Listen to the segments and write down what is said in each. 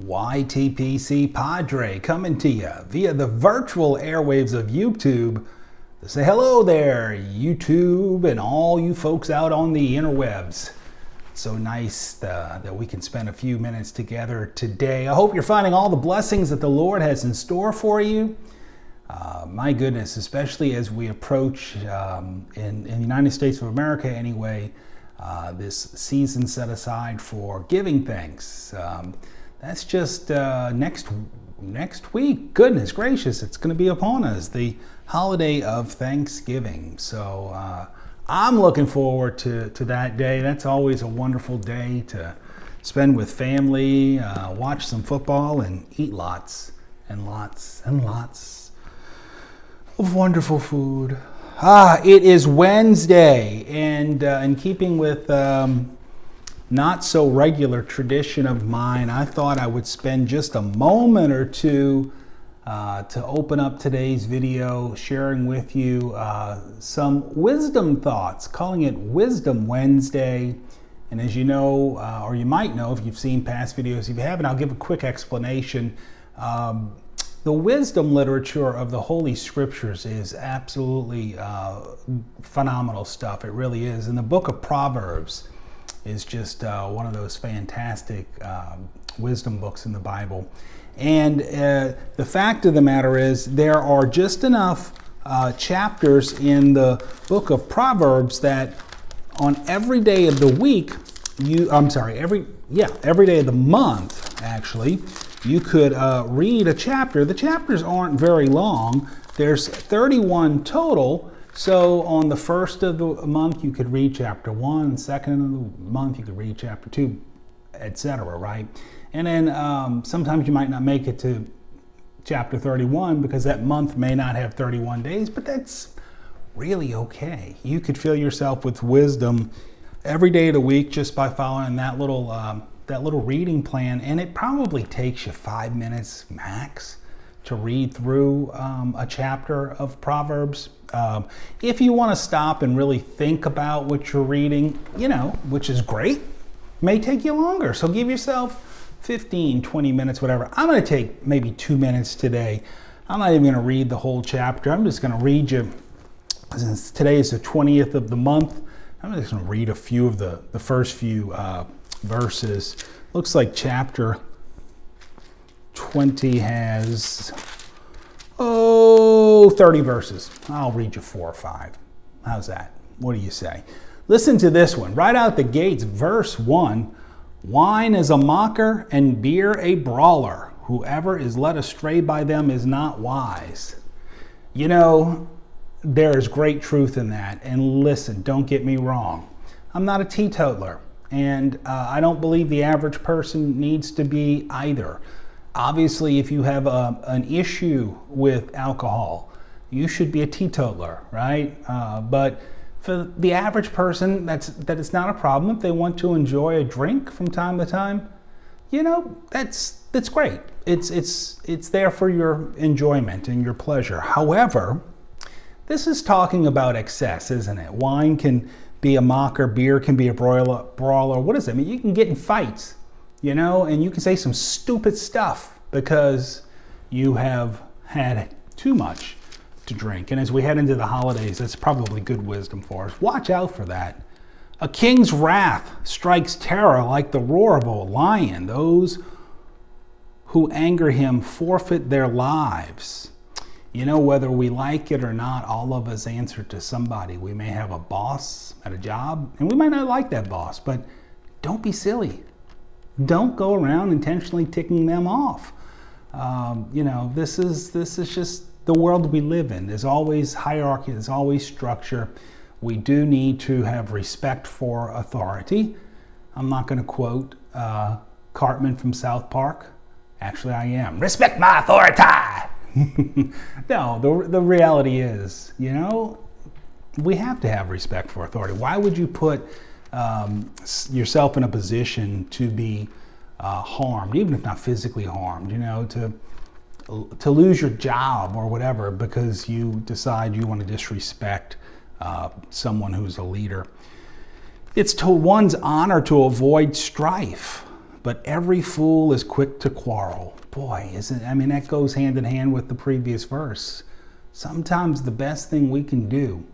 YTPC Padre coming to you via the virtual airwaves of YouTube to say hello there, YouTube, and all you folks out on the interwebs. So nice that we can spend a few minutes together today. I hope you're finding all the blessings that the Lord has in store for you. My goodness, especially as we approach, in the United States of America anyway, this season set aside for giving thanks. That's just next week. Goodness gracious, it's going to be upon us, the holiday of Thanksgiving. So I'm looking forward to that day. That's always a wonderful day to spend with family, watch some football, and eat lots and lots and lots of wonderful food. It is Wednesday, and in keeping with not so regular tradition of mine, I thought I would spend just a moment or two to open up today's video, sharing with you some wisdom thoughts, calling it Wisdom Wednesday. And as you know, or you might know if you've seen past videos, if you haven't, I'll give a quick explanation. The wisdom literature of the Holy Scriptures is absolutely phenomenal stuff. It really is. And the book of Proverbs is just one of those fantastic wisdom books in the Bible. And the fact of the matter is there are just enough chapters in the book of Proverbs that on every day of the week, every day of the month, actually, you could read a chapter. The chapters aren't very long. There's 31 total. So on the first of the month, you could read chapter 1. Second of the month, you could read chapter 2, etc., right? And then sometimes you might not make it to chapter 31 because that month may not have 31 days, but that's really okay. You could fill yourself with wisdom every day of the week just by following that little reading plan, and it probably takes you 5 minutes max to read through a chapter of Proverbs. If you want to stop and really think about what you're reading, which is great, may take you longer. So give yourself 15, 20 minutes, whatever. I'm going to take maybe 2 minutes today. I'm not even going to read the whole chapter. I'm just going to read you, since today is the 20th of the month, I'm just going to read a few of the first few verses. Looks like chapter 20 has 30 verses. I'll read you 4 or 5. How's that? What do you say? Listen to this one. Right out the gates, verse 1. Wine is a mocker and beer a brawler. Whoever is led astray by them is not wise. There is great truth in that. And listen, don't get me wrong. I'm not a teetotaler. And I don't believe the average person needs to be either. Obviously, if you have an issue with alcohol, you should be a teetotaler, right? But for the average person, that is not a problem. If they want to enjoy a drink from time to time, that's great. It's there for your enjoyment and your pleasure. However, this is talking about excess, isn't it? Wine can be a mocker, beer can be a brawler. What does that mean? You can get in fights, and you can say some stupid stuff because you have had too much to drink. And as we head into the holidays, that's probably good wisdom for us. Watch out for that. A king's wrath strikes terror like the roar of a lion. Those who anger him forfeit their lives. Whether we like it or not, all of us answer to somebody. We may have a boss at a job, and we might not like that boss, but don't be silly. Don't go around intentionally ticking them off. This is just the world we live in. There's always hierarchy. There's always structure. We do need to have respect for authority. I'm not going to quote Cartman from South Park. Actually, I am. Respect my authority. No, the reality is, we have to have respect for authority. Why would you put yourself in a position to be harmed, even if not physically harmed, to lose your job or whatever because you decide you want to disrespect someone who's a leader? It's to one's honor to avoid strife. but every fool is quick to quarrel. Boy, that goes hand in hand with the previous verse. Sometimes the best thing we can do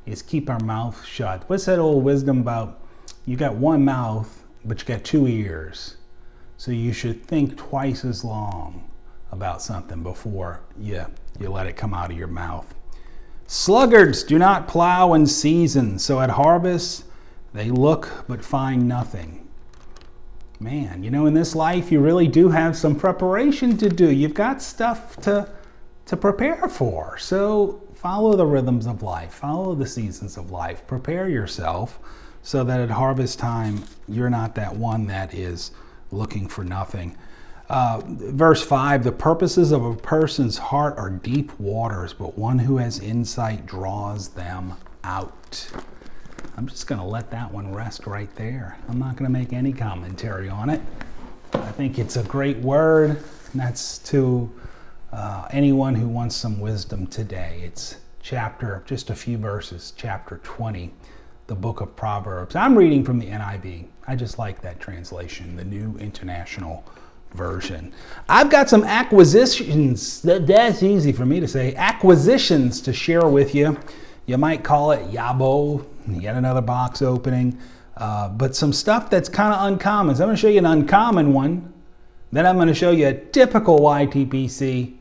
is keep our mouth shut. What's that old wisdom about? You got one mouth, but you got two ears. So you should think twice as long about something before you let it come out of your mouth. Sluggards do not plow in season, so at harvest they look but find nothing. Man, in this life you really do have some preparation to do. You've got stuff to prepare for. So follow the rhythms of life, follow the seasons of life, prepare yourself so that at harvest time you're not that one that is looking for nothing. Verse 5, the purposes of a person's heart are deep waters, but one who has insight draws them out. I'm just going to let that one rest right there. I'm not going to make any commentary on it. I think it's a great word, and that's to anyone who wants some wisdom today. It's just a few verses, chapter 20, the book of Proverbs. I'm reading from the NIV. I just like that translation, the New International Version. I've got some acquisitions, that's easy for me to say, acquisitions to share with you. You might call it Yabo, yet another box opening, but some stuff that's kind of uncommon. So I'm going to show you an uncommon one, then I'm going to show you a typical YTPC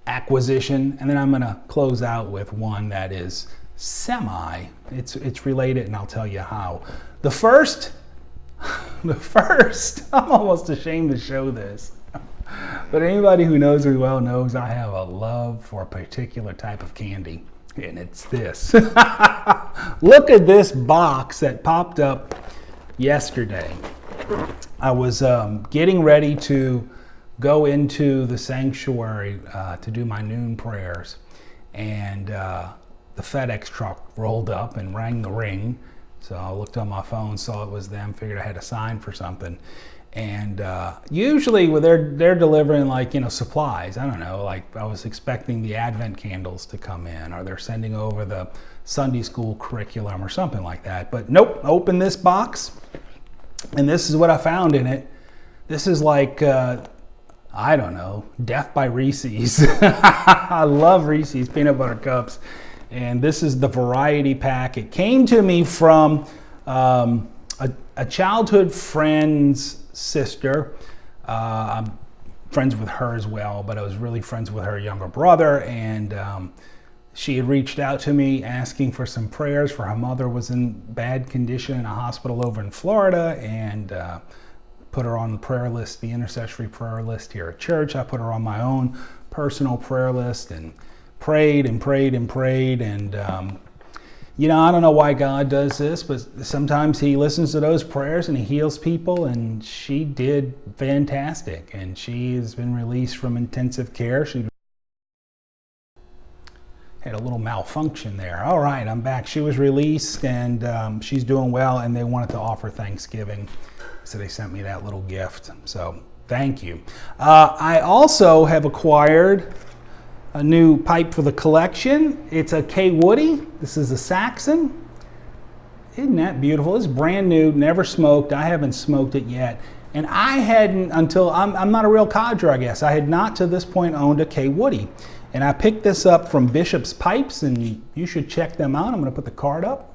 acquisition, and then I'm going to close out with one that is it's related, and I'll tell you how. The first, I'm almost ashamed to show this, but anybody who knows me well knows I have a love for a particular type of candy, and it's this. Look at this box that popped up yesterday. I was getting ready to go into the sanctuary to do my noon prayers, and the FedEx truck rolled up and rang the ring. So I looked on my phone, saw it was them, figured I had to sign for something. And usually they're delivering supplies. I don't know, I was expecting the Advent candles to come in, or they're sending over the Sunday school curriculum or something like that. But nope, open this box, and this is what I found in it. This is I don't know, Death by Reese's. I love Reese's peanut butter cups. And this is the variety pack. It came to me from a childhood friend's sister. I'm friends with her as well, but I was really friends with her younger brother. And she had reached out to me asking for some prayers for her mother was in bad condition in a hospital over in Florida, and put her on the prayer list, the intercessory prayer list here at church. I put her on my own personal prayer list and prayed and prayed and prayed. And, I don't know why God does this, but sometimes he listens to those prayers and he heals people, and she did fantastic. And she has been released from intensive care. She had a little malfunction there. All right, I'm back. She was released, and she's doing well, and they wanted to offer Thanksgiving. So they sent me that little gift. So thank you. I also have acquired a new pipe for the collection. It's a Kaywoodie. This is a Saxon. Isn't that beautiful? It's brand new, never smoked. I haven't smoked it yet. And I hadn't until, I'm not a real codger, I guess. I had not to this point owned a Kaywoodie. And I picked this up from Bishop's Pipes, and you should check them out. I'm going to put the card up.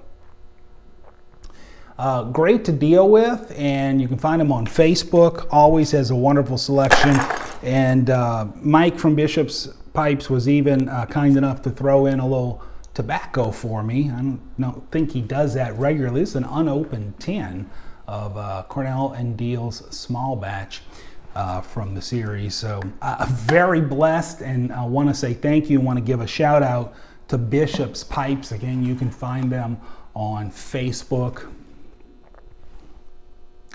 Great to deal with, and you can find them on Facebook. Always has a wonderful selection. And Mike from Bishop's Pipes was even kind enough to throw in a little tobacco for me. I don't think he does that regularly. It's an unopened tin of Cornell and Deal's small batch from the series. So very blessed, and I want to say thank you. I want to give a shout out to Bishop's Pipes. Again, you can find them on Facebook.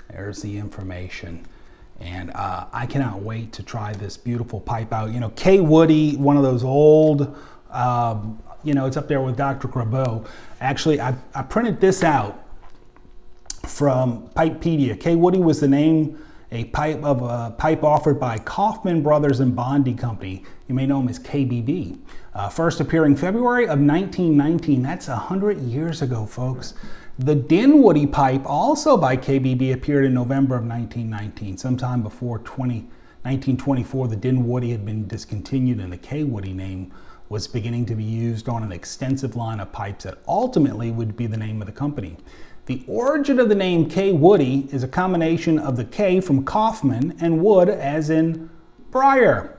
There's the information. And I cannot wait to try this beautiful pipe out. Kaywoodie, one of those old, it's up there with Dr. Grabeau. Actually, I printed this out from Pipepedia. Kaywoodie was the name, a pipe offered by Kaufman Brothers and Bondi Company. You may know them as KBB. First appearing February of 1919. That's 100 years ago, folks. The Dinwoodie pipe, also by KBB, appeared in November of 1919. Sometime before 1924, the Dinwoodie had been discontinued and the Kaywoodie name was beginning to be used on an extensive line of pipes that ultimately would be the name of the company. The origin of the name Kaywoodie is a combination of the K from Kaufman and wood as in briar.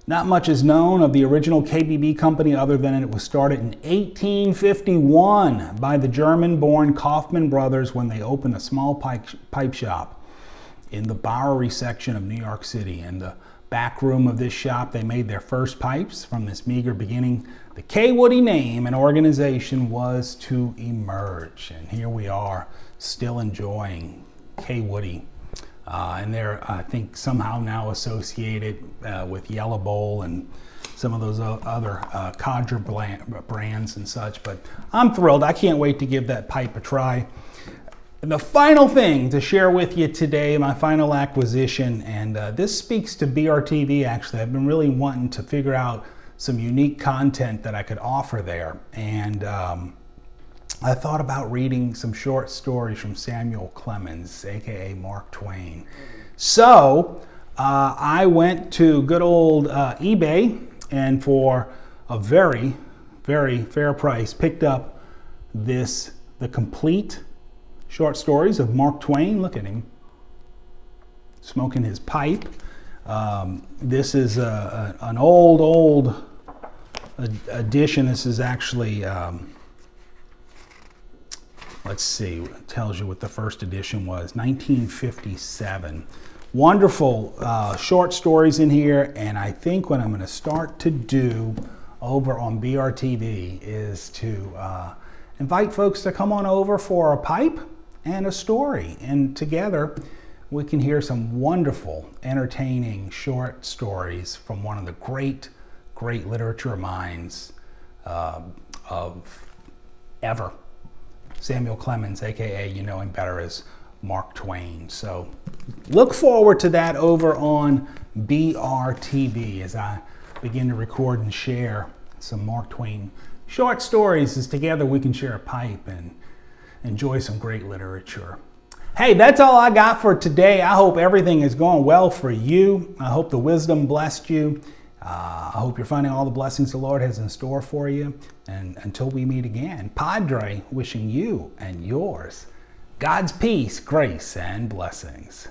Not much is known of the original KBB company other than it was started in 1851 by the German-born Kaufman brothers when they opened a small pipe shop in the Bowery section of New York City. In the back room of this shop, they made their first pipes. From this meager beginning, the Kaywoodie name and organization was to emerge. And here we are, still enjoying Kaywoodie. And they're, I think, somehow now associated with Yellow Bowl and some of those other codger brands and such. But I'm thrilled. I can't wait to give that pipe a try. And the final thing to share with you today, my final acquisition, and this speaks to BRTV actually. I've been really wanting to figure out some unique content that I could offer there. And I thought about reading some short stories from Samuel Clemens, aka Mark Twain. So I went to good old eBay and for a very, very fair price picked up the complete short stories of Mark Twain. Look at him smoking his pipe. This is an old edition. This is actually let's see, it tells you what the first edition was, 1957. Wonderful short stories in here, and I think what I'm going to start to do over on BRTV is to invite folks to come on over for a pipe and a story, and together we can hear some wonderful, entertaining short stories from one of the great literature minds of ever. Samuel Clemens, aka you know him better as Mark Twain. So look forward to that over on BRTV as I begin to record and share some Mark Twain short stories, as together we can share a pipe and enjoy some great literature. Hey, that's all I got for today. I hope everything is going well for you. I hope the wisdom blessed you. I hope you're finding all the blessings the Lord has in store for you. And until we meet again, Padre wishing you and yours God's peace, grace, and blessings.